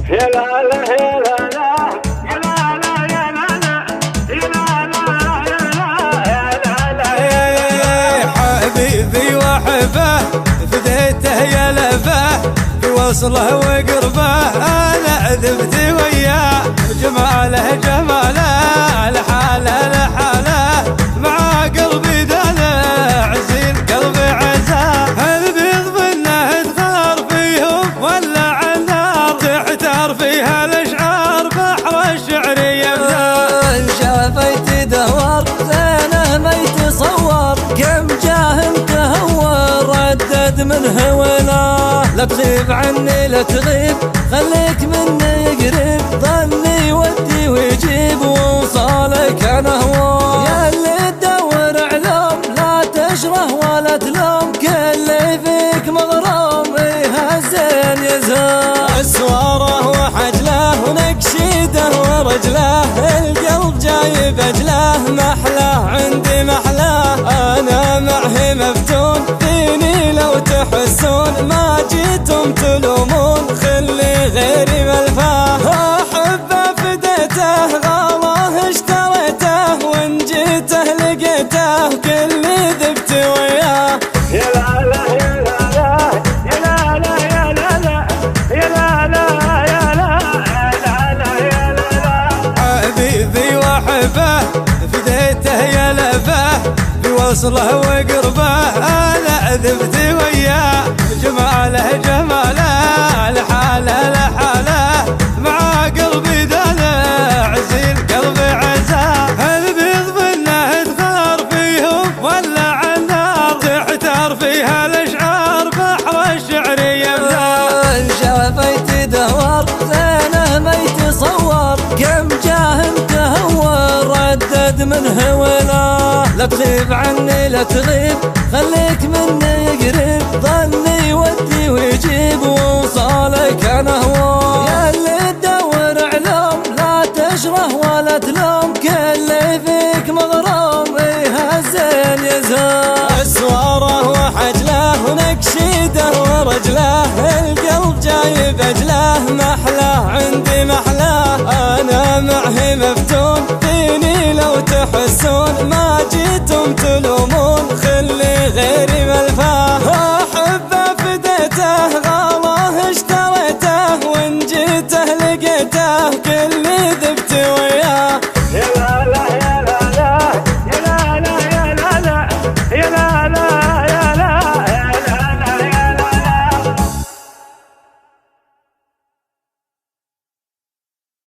يا لا لا يا لا لا يا لا لا يا لا لا يا لا لا يا لا لا يا لا. حبيبي وحبه فديته يا لفه في وصله وقربه انا عذبت وياه جماله جماله لحاله لحاله مع قلبي دلع زين قلبي عزاه البيض منه تغار فيهم ولا النار تحتار فيها الاشعار بحر الشعر يبدا شافيت دهور زينه ما يتصور كم جاه متهور ردد من هواه لا تغيب عني لا تغيب خليك مني قريب ظني ودي ويجيب وصالك انا هو يا اللي تدور علوم لا تشره ولا تلوم كل فيك مغروم ايه الزين يزهر اسواره وحجله ونكشيده ورجله القلب جايب اجله محلاه عندي محلاه انا معه مفتون فيني لو تحسون ما جيتم تلومون خلي غيري ملفاه احبه فديته غاله اشتريته وان جيته لقيته كلي ذبت وياه يا لا لا يا لا لا يا لا لا يا لا لا يا لا لا يا لا لا يا لا لا. حبيبي وحبه فديته يا لفه بوصله وقربه انا عذبت وياه جماله جماله لحاله لحاله مع قلبي دلع زين قلبي عزاه البيض منه تغار فيهم ولا النار تحتار فيها الاشعار بحر الشعر يبدا شافيت دهور زينه ما يتصور كم جاه متهور ردد من هواه لا تغيب عني لا تغيب خليك مني قريب ظني ودي ويجيب وصالك انا هو يا اللي تدور علوم لا تشره ولا تلوم كل فيك مغروم ايه الزين يزهر اسواره وحجله ونكشيده ورجله القلب جايب اجله محلاه عندي محلاه انا معه مفتون فيني لو تحسون ما جيتم تلومون